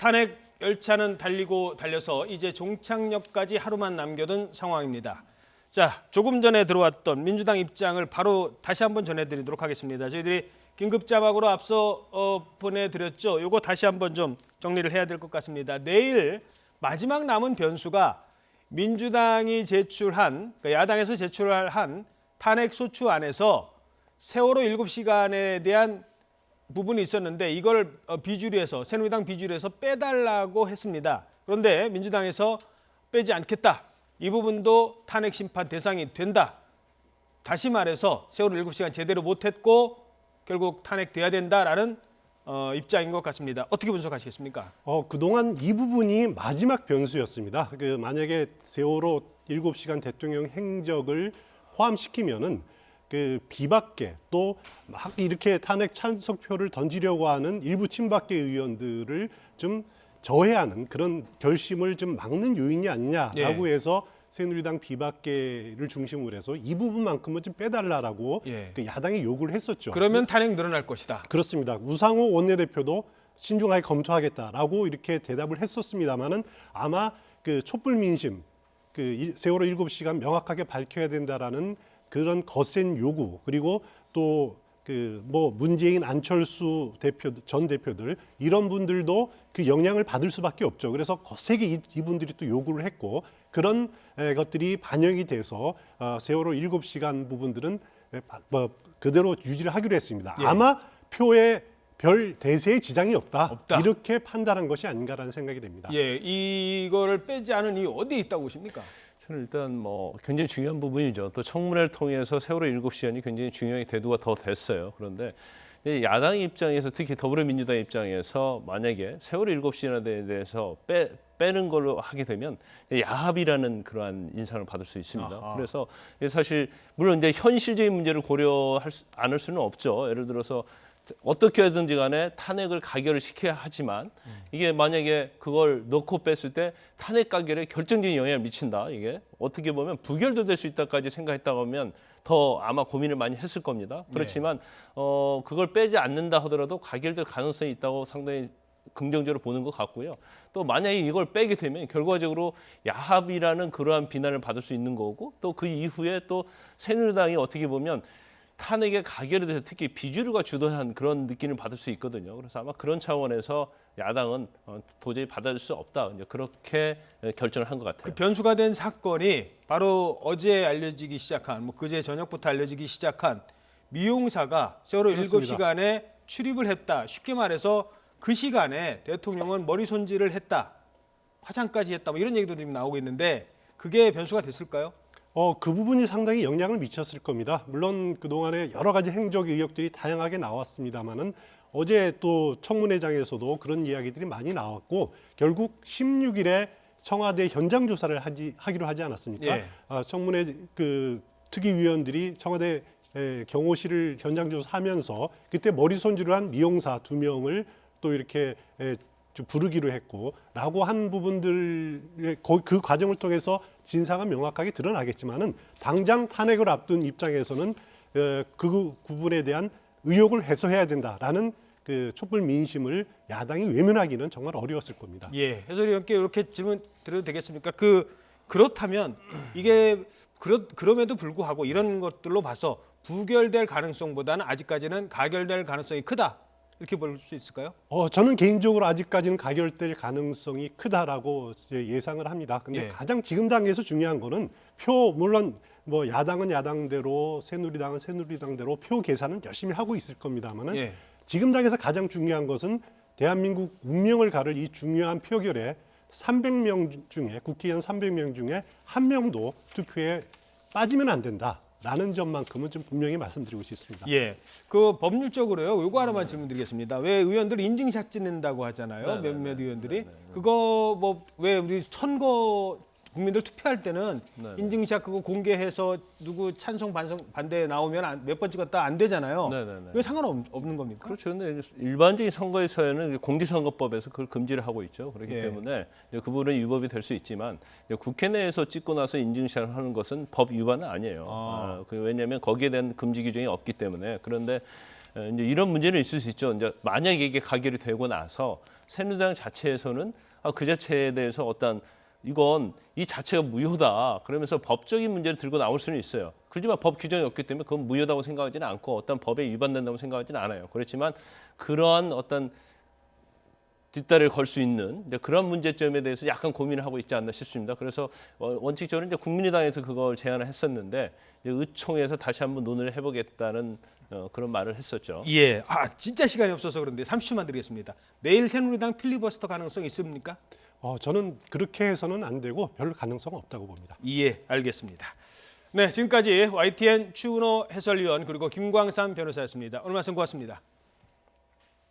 탄핵 열차는 달려서 이제 종착역까지 하루만 남겨둔 상황입니다. 자, 조금 전에 들어왔던 민주당 입장을 바로 다시 한번 전해드리도록 하겠습니다. 저희들이 긴급 자막으로 앞서 보내드렸죠. 이거 다시 한번 좀 정리를 해야 될 것 같습니다. 내일 마지막 남은 변수가 민주당이 제출한, 그러니까 야당에서 제출한 탄핵 소추안에서 세월호 7시간에 대한 부분이 있었는데 이걸 비주류에서 새누리당 비주류에서 빼달라고 했습니다. 그런데 민주당에서 빼지 않겠다. 이 부분도 탄핵 심판 대상이 된다. 다시 말해서 세월호 7시간 제대로 못했고 결국 탄핵돼야 된다라는 입장인 것 같습니다. 어떻게 분석하시겠습니까? 그동안 이 부분이 마지막 변수였습니다. 만약에 세월호 7시간 대통령 행적을 포함시키면은 비박계 또 막 이렇게 탄핵 찬성표를 던지려고 하는 일부 친박계 의원들을 좀 저해하는 그런 결심을 좀 막는 요인이 아니냐라고 해서 새누리당 비박계를 중심으로 해서 이 부분만큼은 좀 빼달라라고 야당이 요구를 했었죠. 그러면 탄핵 늘어날 것이다. 그렇습니다. 우상호 원내대표도 신중하게 검토하겠다라고 이렇게 대답을 했었습니다마는 아마 촛불 민심, 세월호 7시간 명확하게 밝혀야 된다라는 그런 거센 요구, 그리고 또 문재인, 안철수 전 대표들 이런 분들도 그 영향을 받을 수밖에 없죠. 그래서 거세게 이분들이 또 요구를 했고 그런 것들이 반영이 돼서 세월호 7시간 부분들은 그대로 유지를 하기로 했습니다. 아마 표에 별 대세의 지장이 없다. 이렇게 판단한 것이 아닌가라는 생각이 됩니다. 이거를 빼지 않은 이유 어디에 있다고 보십니까? 저는 일단 굉장히 중요한 부분이죠. 또 청문회를 통해서 세월호 7시간이 굉장히 중요하게 대두가 더 됐어요. 그런데 야당 입장에서 특히 더불어민주당 입장에서 만약에 세월호 7시간에 대해서 빼는 걸로 하게 되면 야합이라는 그러한 인상을 받을 수 있습니다. 그래서 사실 물론 이제 현실적인 문제를 않을 수는 없죠. 예를 들어서 어떻게 하든지 간에 탄핵을 가결을 시켜야 하지만 이게 만약에 그걸 넣고 뺐을 때 탄핵 가결에 결정적인 영향을 미친다. 이게 어떻게 보면 부결도 될 수 있다까지 생각했다고 하면 더 아마 고민을 많이 했을 겁니다. 그렇지만 그걸 빼지 않는다 하더라도 가결될 가능성이 있다고 상당히 긍정적으로 보는 것 같고요. 또 만약에 이걸 빼게 되면 결과적으로 야합이라는 그러한 비난을 받을 수 있는 거고 또 그 이후에 또 새누리당이 어떻게 보면 탄핵의 가결에 대해서 특히 비주류가 주도한 그런 느낌을 받을 수 있거든요. 그래서 아마 그런 차원에서 야당은 도저히 받아들일 수 없다. 이제 그렇게 결정을 한 것 같아요. 그 변수가 된 사건이 바로 어제 알려지기 시작한, 그제 저녁부터 알려지기 시작한 미용사가 세월호 그렇습니다. 7시간에 출입을 했다. 쉽게 말해서 그 시간에 대통령은 머리 손질을 했다. 화장까지 했다. 이런 얘기도 지금 나오고 있는데 그게 변수가 됐을까요? 그 부분이 상당히 영향을 미쳤을 겁니다. 물론 그동안에 여러 가지 행적 의혹들이 다양하게 나왔습니다마는 어제 또 청문회장에서도 그런 이야기들이 많이 나왔고 결국 16일에 청와대 현장 조사를 하기로 하지 않았습니까? 청문회 특위위원들이 청와대 경호실을 현장 조사하면서 그때 머리 손질을 한 미용사 2명을 또 이렇게 좀 부르기로 했고라고 한 부분들 그 과정을 통해서 진상은 명확하게 드러나겠지만은 당장 탄핵을 앞둔 입장에서는 그 부분에 대한 의혹을 해소해야 된다라는 그 촛불 민심을 야당이 외면하기는 정말 어려웠을 겁니다. 해설위원께 이렇게 질문 드려도 되겠습니까? 그렇다면 이게 그럼에도 불구하고 이런 것들로 봐서 부결될 가능성보다는 아직까지는 가결될 가능성이 크다. 이렇게 볼 수 있을까요? 저는 개인적으로 아직까지는 가결될 가능성이 크다라고 예상을 합니다. 근데 가장 지금 단계에서 중요한 거는 물론 야당은 야당대로 새누리당은 새누리당대로 표 계산은 열심히 하고 있을 겁니다만은 지금 단계에서 가장 중요한 것은 대한민국 운명을 가를 이 중요한 표결에 300명 중에 국회의원 300명 중에 한 명도 투표에 빠지면 안 된다. 라는 점만큼은 좀 분명히 말씀드리고 싶습니다. 그 법률적으로요. 요거 하나만 질문드리겠습니다. 왜 의원들 인증샷 찍는다고 하잖아요. 몇몇 의원들이 그거 왜 우리 선거 국민들 투표할 때는 인증샷 그거 공개해서 누구 찬성 반대 나오면 몇 번 찍었다 안 되잖아요. 왜 상관없는 겁니까? 그렇죠. 근데 일반적인 선거에서는 공직선거법에서 그걸 금지를 하고 있죠. 그렇기 때문에 그 부분은 위법이 될 수 있지만 국회 내에서 찍고 나서 인증샷을 하는 것은 법 위반은 아니에요. 왜냐하면 거기에 대한 금지 규정이 없기 때문에. 그런데 이제 이런 문제는 있을 수 있죠. 이제 만약에 이게 가결이 되고 나서 새누리당 자체에서는 그 자체에 대해서 어떤 이건 이 자체가 무효다. 그러면서 법적인 문제를 들고 나올 수는 있어요. 그렇지만 법 규정이 없기 때문에 그건 무효다고 생각하지는 않고 어떤 법에 위반된다고 생각하지는 않아요. 그렇지만 그러한 어떤 뒷다리를 걸 수 있는 이제 그런 문제점에 대해서 약간 고민을 하고 있지 않나 싶습니다. 그래서 원칙적으로 이제 국민의당에서 그걸 제안을 했었는데 이제 의총에서 다시 한번 논의를 해보겠다는 그런 말을 했었죠. 예, 진짜 시간이 없어서 그런데 30초만 드리겠습니다. 내일 새누리당 필리버스터 가능성 있습니까? 저는 그렇게 해서는 안 되고 별 가능성 없다고 봅니다. 예, 알겠습니다. 네, 지금까지 YTN 추은호 해설위원 그리고 김광삼 변호사였습니다. 오늘 말씀 고맙습니다.